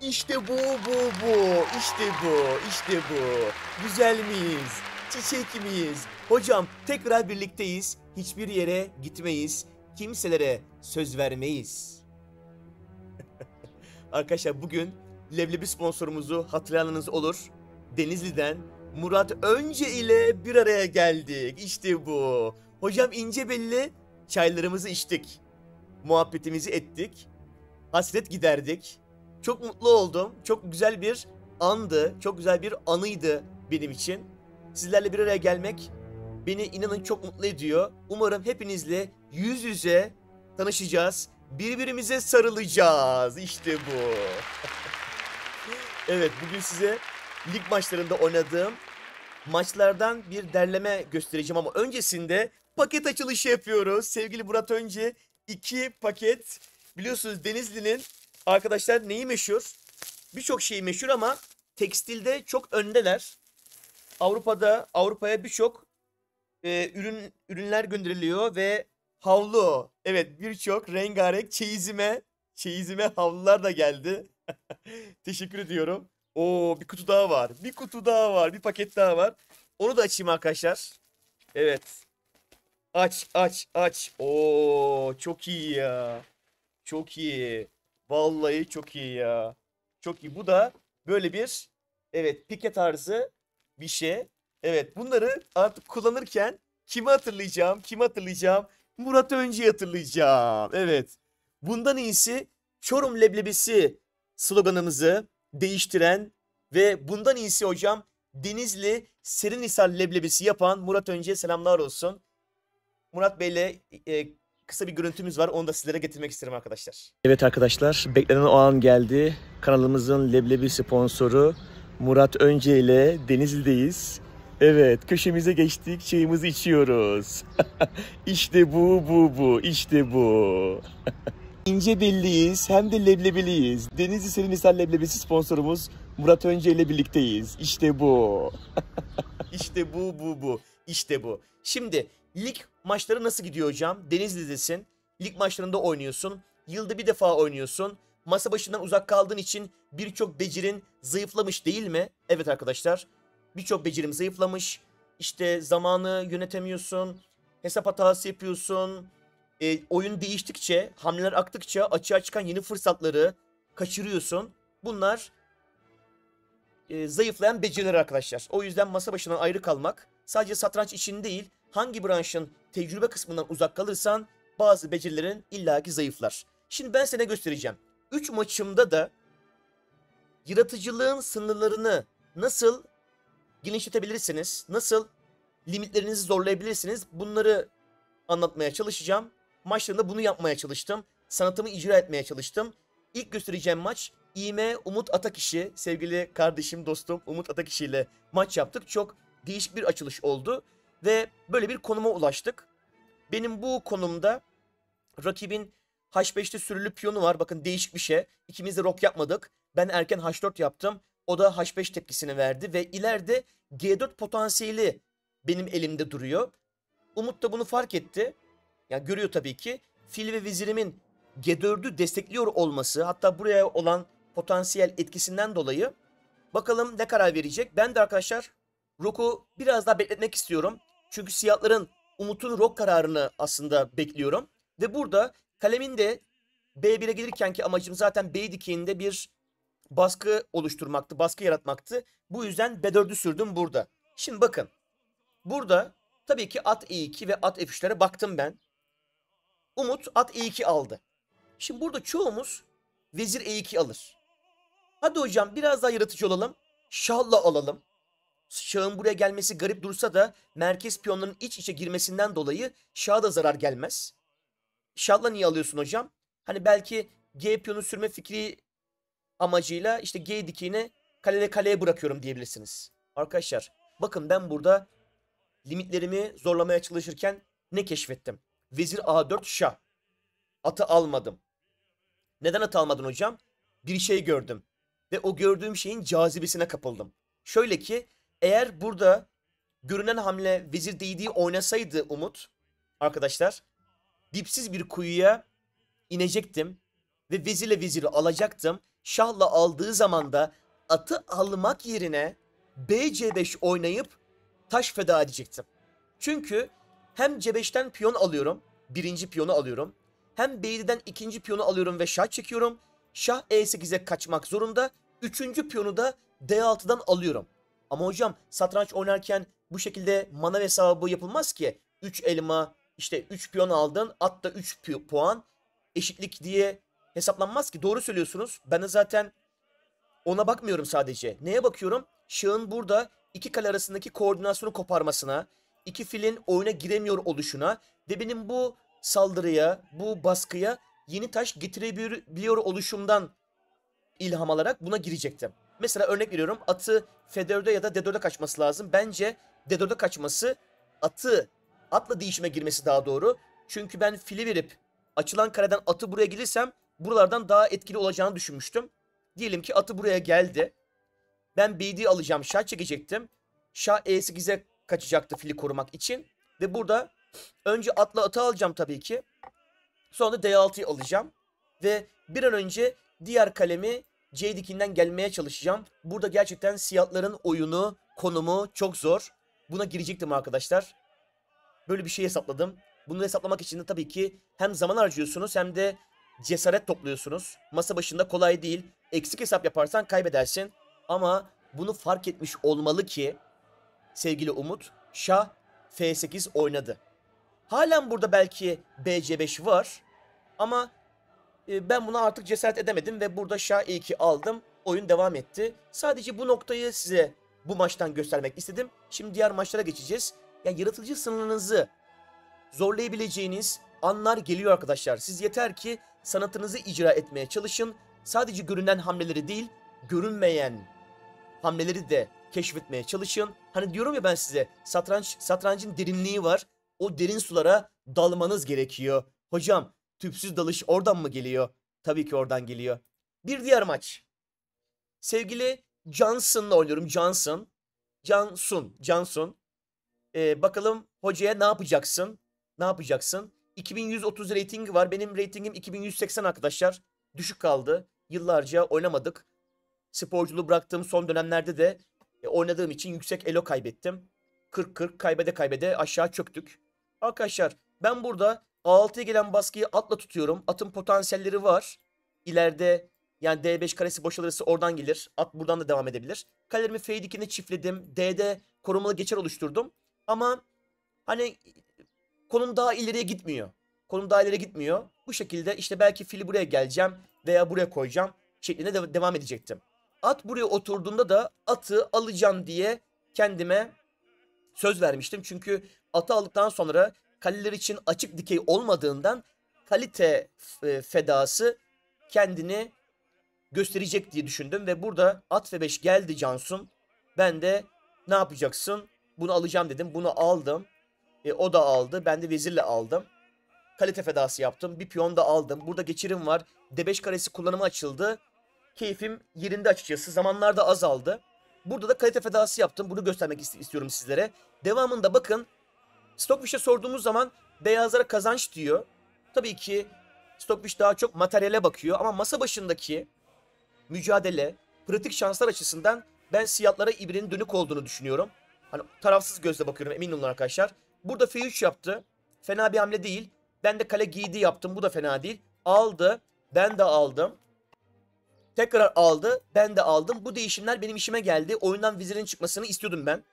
İşte bu. İşte bu. Güzel miyiz? Çiçek miyiz? Hocam tekrar birlikteyiz. Hiçbir yere gitmeyiz. Kimselere söz vermeyiz. Arkadaşlar bugün leblebi sponsorumuzu hatırlayanınız olur. Denizli'den Murat Önce ile bir araya geldik. İşte bu. Hocam ince belli çaylarımızı içtik. Muhabbetimizi ettik. Hasret giderdik. Çok mutlu oldum. Çok güzel bir andı. Çok güzel bir anıydı benim için. Sizlerle bir araya gelmek beni inanın çok mutlu ediyor. Umarım hepinizle yüz yüze tanışacağız. Birbirimize sarılacağız. İşte bu. Evet, bugün size lig maçlarında oynadığım maçlardan bir derleme göstereceğim ama öncesinde paket açılışı yapıyoruz. Sevgili Murat Önce 2 paket. Biliyorsunuz Denizli'nin arkadaşlar neyi meşhur? Birçok şeyi meşhur ama tekstilde çok öndeler. Avrupa'ya birçok ürünler gönderiliyor ve havlu. Evet, birçok rengarenk çeyizime havlular da geldi. Teşekkür ediyorum. Oo, bir kutu daha var. Bir kutu daha var. Bir paket daha var. Onu da açayım arkadaşlar. Evet. Aç. Oo, çok iyi ya. Çok iyi. Vallahi çok iyi ya. Çok iyi. Bu da böyle bir evet pike tarzı bir şey. Evet, bunları artık kullanırken kimi hatırlayacağım? Kimi hatırlayacağım? Murat Önce'yi hatırlayacağım. Evet. Bundan iyisi Çorum leblebisi sloganımızı değiştiren ve bundan iyisi hocam Denizli Serinhisar leblebisi yapan Murat Önce'ye selamlar olsun. Murat Bey'le kısa bir görüntümüz var. Onu da sizlere getirmek isterim arkadaşlar. Evet arkadaşlar, beklenen o an geldi. Kanalımızın leblebi sponsoru Murat Önce ile Denizli'deyiz. Evet, köşemize geçtik, çayımızı içiyoruz. İşte bu, işte bu. İnce belliyiz, hem de leblebiliyiz. Denizli Serinhisar leblebisi sponsorumuz Murat Önce ile birlikteyiz. İşte bu. İşte bu. İşte bu. Şimdi lig maçları nasıl gidiyor hocam? Denizli'desin. Lig maçlarında oynuyorsun. Yılda bir defa oynuyorsun. Masa başından uzak kaldığın için birçok becerin zayıflamış değil mi? Evet arkadaşlar. Birçok becerim zayıflamış. İşte zamanı yönetemiyorsun. Hesap hatası yapıyorsun. Oyun değiştikçe, hamleler aktıkça açığa çıkan yeni fırsatları kaçırıyorsun. Bunlar zayıflayan beceriler arkadaşlar. O yüzden masa başından ayrı kalmak sadece satranç için değil, hangi branşın tecrübe kısmından uzak kalırsan bazı becerilerin illaki zayıflar. Şimdi ben size göstereceğim. 3 maçımda da yaratıcılığın sınırlarını nasıl genişletebilirsiniz, nasıl limitlerinizi zorlayabilirsiniz, bunları anlatmaya çalışacağım. Maçlarında bunu yapmaya çalıştım. Sanatımı icra etmeye çalıştım. İlk göstereceğim maç İğme Umut Atakişi, sevgili kardeşim, dostum Umut Atakişi ile maç yaptık. Çok değişik bir açılış oldu ve böyle bir konuma ulaştık. Benim bu konumda rakibin H5'te sürülü piyonu var. Bakın değişik bir şey. İkimiz de rok yapmadık. Ben erken H4 yaptım. O da H5 tepkisini verdi ve ileride G4 potansiyeli benim elimde duruyor. Umut da bunu fark etti. Yani görüyor tabii ki. Fil ve vezirimin G4'ü destekliyor olması, hatta buraya olan potansiyel etkisinden dolayı bakalım ne karar verecek. Ben de arkadaşlar Rok'u biraz daha bekletmek istiyorum. Çünkü siyahların Umut'un Rok kararını aslında bekliyorum. Ve burada kalemin de B1'e gelirken ki amacım zaten B dikeyinde bir baskı oluşturmaktı, baskı yaratmaktı. Bu yüzden B4'ü sürdüm burada. Şimdi bakın. Burada tabii ki at E2 ve at F3'lere baktım ben. Umut at E2 aldı. Şimdi burada çoğumuz vezir E2 alır. Hadi hocam biraz daha yaratıcı olalım. Şahla alalım. Şahın buraya gelmesi garip dursa da merkez piyonların iç içe girmesinden dolayı şaha da zarar gelmez. Şahla niye alıyorsun hocam? Hani belki G piyonu sürme fikri amacıyla işte G dikeyine kaleye bırakıyorum diyebilirsiniz. Arkadaşlar bakın ben burada limitlerimi zorlamaya çalışırken ne keşfettim? Vezir A4 şah. Atı almadım. Neden atı almadın hocam? Bir şey gördüm. Ve o gördüğüm şeyin cazibesine kapıldım. Şöyle ki eğer burada görünen hamle vezir D7'yi oynasaydı Umut arkadaşlar dipsiz bir kuyuya inecektim. ve vezirle veziri alacaktım. Şahla aldığı zaman da atı almak yerine BC5 oynayıp taş feda edecektim. Çünkü hem C5'ten piyon alıyorum. Birinci piyonu alıyorum. Hem B7'den ikinci piyonu alıyorum ve şah çekiyorum. Şah E8'e kaçmak zorunda. Üçüncü piyonu da D6'dan alıyorum. Ama hocam satranç oynarken bu şekilde mana hesabı yapılmaz ki. 3 elma işte 3 piyon aldın, at da 3 puan eşitlik diye hesaplanmaz ki. Doğru söylüyorsunuz. Ben de zaten ona bakmıyorum sadece. Neye bakıyorum? Şahın burada iki kale arasındaki koordinasyonu koparmasına, iki filin oyuna giremiyor oluşuna ve benim bu saldırıya, bu baskıya yeni taş getirebiliyor oluşumdan ilham alarak buna girecektim. Mesela örnek veriyorum, atı F4'e ya da D4'e kaçması lazım. Bence D4'e kaçması, atla değişime girmesi daha doğru. Çünkü ben fili verip açılan kareden atı buraya gelirsem buralardan daha etkili olacağını düşünmüştüm. Diyelim ki atı buraya geldi. Ben BD alacağım, şah çekecektim. Şah E8'e kaçacaktı fili korumak için. Ve burada önce atla atı alacağım tabii ki. Sonra da D6'yı alacağım. Ve bir an önce diğer kalemi C dikinden gelmeye çalışacağım. Burada gerçekten siyahların oyunu, konumu çok zor. Buna girecektim arkadaşlar. Böyle bir şey hesapladım. Bunu hesaplamak için de tabii ki hem zaman harcıyorsunuz hem de cesaret topluyorsunuz. Masa başında kolay değil. Eksik hesap yaparsan kaybedersin. Ama bunu fark etmiş olmalı ki sevgili Umut, şah F8 oynadı. Halen burada belki BC5 var. Ama ben buna artık cesaret edemedim ve burada şah E2 aldım. Oyun devam etti. Sadece bu noktayı size bu maçtan göstermek istedim. Şimdi diğer maçlara geçeceğiz. Yani yaratıcı sınırınızı zorlayabileceğiniz anlar geliyor arkadaşlar. Siz yeter ki sanatınızı icra etmeye çalışın. Sadece görünen hamleleri değil, görünmeyen hamleleri de keşfetmeye çalışın. Hani diyorum ya ben size, satrancın derinliği var. O derin sulara dalmanız gerekiyor. Hocam, tüpsüz dalış oradan mı geliyor? Tabii ki oradan geliyor. Bir diğer maç. Sevgili Johnson'la oynuyorum. Johnson. Bakalım hocaya ne yapacaksın? Ne yapacaksın? 2130 ratingi var. Benim ratingim 2180 arkadaşlar. Düşük kaldı. Yıllarca oynamadık. Sporculuğu bıraktığım son dönemlerde de oynadığım için yüksek elo kaybettim. 40-40 kaybede aşağı çöktük. Arkadaşlar ben burada A6'ya gelen baskıyı atla tutuyorum. Atın potansiyelleri var. İleride yani D5 karesi boşalırsa oradan gelir. At buradan da devam edebilir. Kalerimi F2'ne çiftledim. D'de korumalı geçer oluşturdum. Ama hani konum daha ileriye gitmiyor. Konum daha ileriye gitmiyor. Bu şekilde işte belki fili buraya geleceğim veya buraya koyacağım şeklinde devam edecektim. At buraya oturduğunda da atı alacağım diye kendime söz vermiştim. Çünkü atı aldıktan sonra kaleler için açık dikey olmadığından kalite fedası kendini gösterecek diye düşündüm. Ve burada at F5 geldi Cansun. Ben de ne yapacaksın? Bunu alacağım dedim. Bunu aldım. O da aldı. Ben de vezirle aldım. Kalite fedası yaptım. Bir piyon da aldım. Burada geçirim var. D5 karesi kullanımı açıldı. Keyfim yerinde açıkçası. Zamanlar da azaldı. Burada da kalite fedası yaptım. Bunu göstermek istiyorum sizlere. Devamında bakın. Stockfish'e sorduğumuz zaman beyazlara kazanç diyor. Tabii ki Stockfish daha çok materyale bakıyor. Ama masa başındaki mücadele, pratik şanslar açısından ben siyahlara ibrenin dönük olduğunu düşünüyorum. Hani tarafsız gözle bakıyorum, emin olun arkadaşlar. Burada F3 yaptı. Fena bir hamle değil. Ben de kale giydi yaptım. Bu da fena değil. Aldı. Ben de aldım. Tekrar aldı. Ben de aldım. Bu değişimler benim işime geldi. Oyundan vezirin çıkmasını istiyordum ben.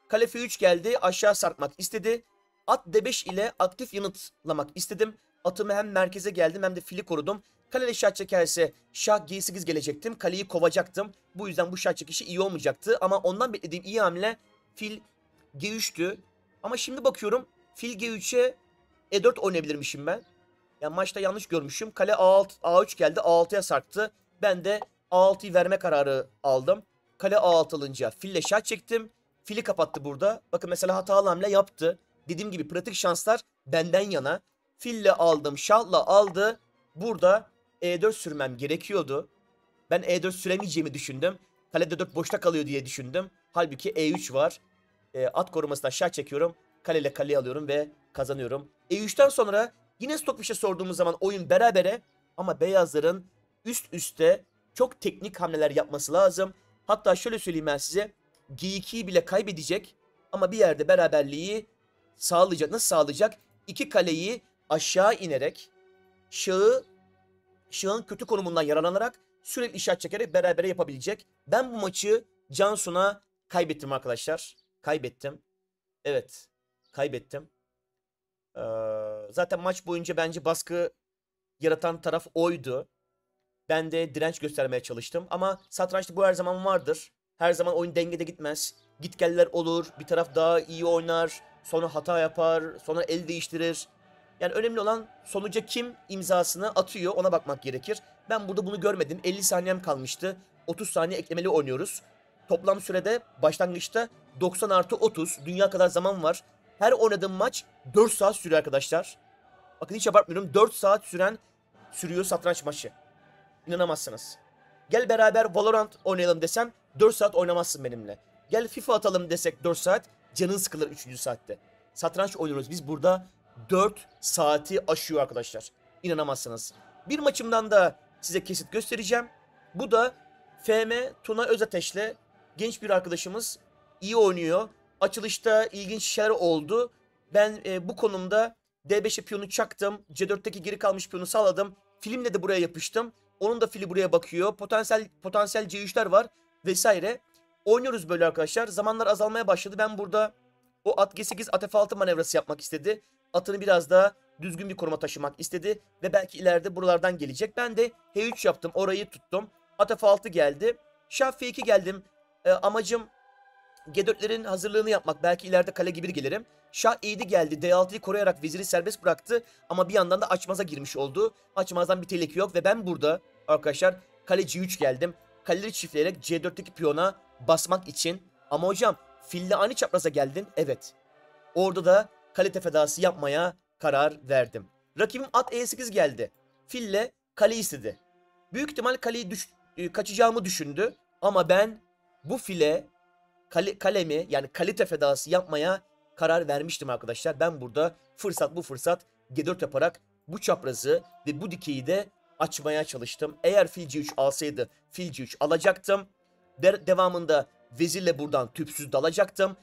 Kale F3 geldi. Aşağı sarkmak istedi. At D5 ile aktif yanıtlamak istedim. Atımı hem merkeze geldim hem de fili korudum. Kale şah çekerse şah G8 gelecektim. Kaleyi kovacaktım. Bu yüzden bu şah çekişi iyi olmayacaktı. Ama ondan beklediğim iyi hamle fil G3'tü. Ama şimdi bakıyorum fil G3'e E4 oynayabilirmişim ben. Yani maçta yanlış görmüşüm. Kale A6, A3 geldi. A6'ya sarktı. Ben de A6'yı verme kararı aldım. Kale A6 alınca fille şah çektim. Fili kapattı burada. Bakın mesela hatalı hamle yaptı. Dediğim gibi pratik şanslar benden yana. Fille aldım, şahla aldı. Burada E4 sürmem gerekiyordu. Ben E4 süremeyeceğimi düşündüm. Kale D4 boşta kalıyor diye düşündüm. Halbuki E3 var. At korumasından şah çekiyorum. Kaleyle kaleyi alıyorum ve kazanıyorum. E3'ten sonra yine Stockfish'e sorduğumuz zaman oyun berabere. Ama beyazların üst üste çok teknik hamleler yapması lazım. Hatta şöyle söyleyeyim ben size. G2'yi bile kaybedecek ama bir yerde beraberliği sağlayacak. Nasıl sağlayacak? İki kaleyi aşağı inerek Şah'ın kötü konumundan yararlanarak sürekli şah çekerek berabere yapabilecek. Ben bu maçı Cansu'na kaybettim arkadaşlar. Kaybettim. Evet. Kaybettim. Zaten maç boyunca bence baskı yaratan taraf oydu. Ben de direnç göstermeye çalıştım. Ama satrançta bu her zaman vardır. Her zaman oyun dengede gitmez. Gitgeller olur. Bir taraf daha iyi oynar. Sonra hata yapar. Sonra el değiştirir. Yani önemli olan sonuca kim imzasını atıyor ona bakmak gerekir. Ben burada bunu görmedim. 50 saniyem kalmıştı. 30 saniye eklemeli oynuyoruz. Toplam sürede başlangıçta 90+30. Dünya kadar zaman var. Her oynadığım maç 4 saat sürüyor arkadaşlar. Bakın hiç abartmıyorum. 4 saat sürüyor satranç maçı. İnanamazsınız. Gel beraber Valorant oynayalım desem 4 saat oynamazsın benimle. Gel FIFA atalım desek 4 saat canın sıkılır 3. saatte. Satranç oynuyoruz biz burada 4 saati aşıyor arkadaşlar. İnanamazsınız. Bir maçımdan da size kesit göstereceğim. Bu da FM Tuna Özateş'le genç bir arkadaşımız iyi oynuyor. Açılışta ilginç şeyler oldu. Ben bu konumda D5'e piyonu çaktım. C4'teki geri kalmış piyonu sağladım. Filmle de buraya yapıştım. Onun da fili buraya bakıyor. Potansiyel C3'ler var vesaire. Oynuyoruz böyle arkadaşlar. Zamanlar azalmaya başladı. Ben burada o at G8 at F6 manevrası yapmak istedi. Atını biraz daha düzgün bir konuma taşımak istedi. Ve belki ileride buralardan gelecek. Ben de H3 yaptım. Orayı tuttum. At F6 geldi. Şah F2 geldim. Amacım G4'lerin hazırlığını yapmak. Belki ileride kale gibi gelirim. Şah E7 geldi. D6'yı koruyarak veziri serbest bıraktı. Ama bir yandan da açmaza girmiş oldu. Açmazdan bir tehlike yok. Ve ben burada arkadaşlar kale C3 geldim. Kaleleri çiftleyerek C4'teki piyona basmak için. Ama hocam fille aynı çapraza geldin. Evet. Orada da kale tefedası yapmaya karar verdim. Rakibim at E8 geldi. Fille kale istedi. Büyük ihtimal kaleyi kaçacağımı düşündü. Ama ben bu file kalemi yani kalite fedası yapmaya karar vermiştim arkadaşlar. Ben burada bu fırsat G4 yaparak bu çaprazı ve bu dikeyi de açmaya çalıştım. Eğer fil C3 alsaydı fil C3 alacaktım. Devamında vezirle buradan tüpsüz dalacaktım.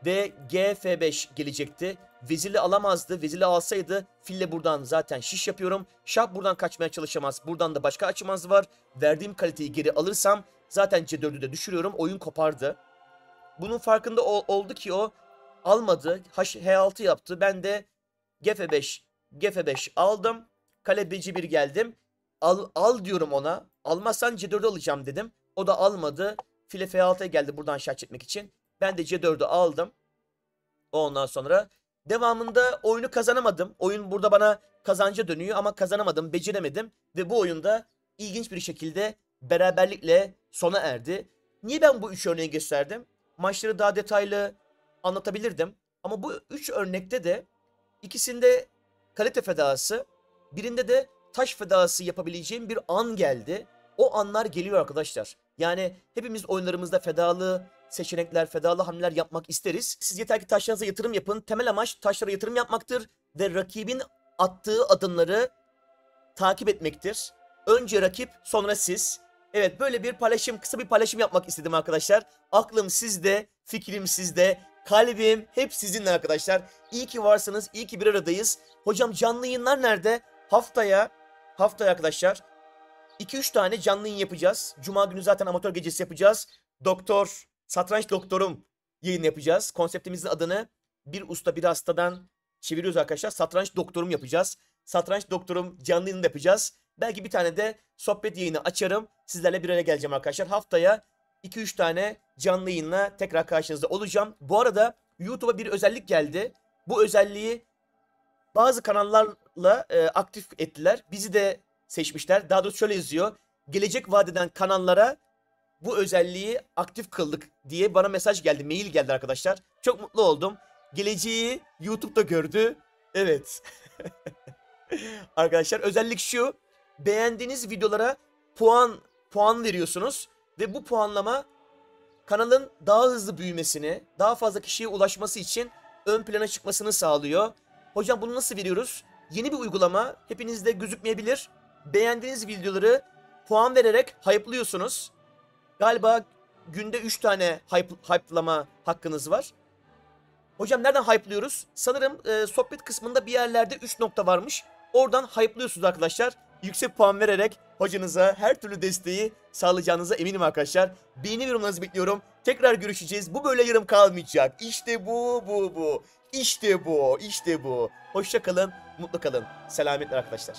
Ve GF5 gelecekti. Vezirle alamazdı. Vezirle alsaydı fille buradan zaten şiş yapıyorum. Şah buradan kaçmaya çalışamaz. Buradan da başka açmaz var. Verdiğim kaliteyi geri alırsam zaten C4'ü de düşürüyorum. Oyun kopardı. Bunun farkında oldu ki o almadı. H6 yaptı. Ben de GF5 aldım. Kale BC1 geldim. Al diyorum ona. Almazsan C4'ü alacağım dedim. O da almadı. File F6'ya geldi buradan şah çekmek için. Ben de C4'ü aldım. Ondan sonra devamında oyunu kazanamadım. Oyun burada bana kazanca dönüyor ama kazanamadım, beceremedim. Ve bu oyunda ilginç bir şekilde beraberlikle sona erdi. Niye ben bu 3 örneği gösterdim? Maçları daha detaylı anlatabilirdim. Ama bu 3 örnekte de ikisinde kalite fedası, birinde de taş fedası yapabileceğim bir an geldi. O anlar geliyor arkadaşlar. Yani hepimiz oyunlarımızda fedalı seçenekler, fedalı hamleler yapmak isteriz. Siz yeter ki taşlarınıza yatırım yapın. Temel amaç taşlara yatırım yapmaktır ve rakibin attığı adımları takip etmektir. Önce rakip, sonra siz. Evet, böyle bir paylaşım, kısa bir paylaşım yapmak istedim arkadaşlar. Aklım sizde, fikrim sizde, kalbim hep sizinle arkadaşlar. İyi ki varsınız, iyi ki bir aradayız. Hocam canlı yayınlar nerede? Haftaya arkadaşlar 2-3 tane canlı yayın yapacağız. Cuma günü zaten amatör gecesi yapacağız. Satranç doktorum yayın yapacağız. Konseptimizin adını bir usta bir hastadan çeviriyoruz arkadaşlar. Satranç doktorum yapacağız. Satranç doktorum canlı yayını yapacağız. Belki bir tane de sohbet yayını açarım. Sizlerle bir araya geleceğim arkadaşlar. Haftaya 2-3 tane canlı yayınla tekrar karşınızda olacağım. Bu arada YouTube'a bir özellik geldi. Bu özelliği bazı kanallarla aktif ettiler. Bizi de seçmişler. Daha doğrusu şöyle yazıyor. Gelecek vadeden kanallara bu özelliği aktif kıldık diye bana mesaj geldi. Mail geldi arkadaşlar. Çok mutlu oldum. Geleceği YouTube'da gördü. Evet. Arkadaşlar özellik şu. Beğendiğiniz videolara puan veriyorsunuz. Ve bu puanlama kanalın daha hızlı büyümesini, daha fazla kişiye ulaşması için ön plana çıkmasını sağlıyor. Hocam bunu nasıl veriyoruz? Yeni bir uygulama. Hepinizde gözükmeyebilir. Beğendiğiniz videoları puan vererek hype'lıyorsunuz. Galiba günde 3 tane hype'lama hakkınız var. Hocam nereden hype'lıyoruz? Sanırım sohbet kısmında bir yerlerde 3 nokta varmış. Oradan hype'lıyorsunuz arkadaşlar. Yüksek puan vererek hocanıza her türlü desteği sağlayacağınıza eminim arkadaşlar. Beğeni ve yorumlarınızı bekliyorum. Tekrar görüşeceğiz. Bu böyle yarım kalmayacak. İşte bu. İşte bu. Hoşça kalın, mutlu kalın. Selametle arkadaşlar.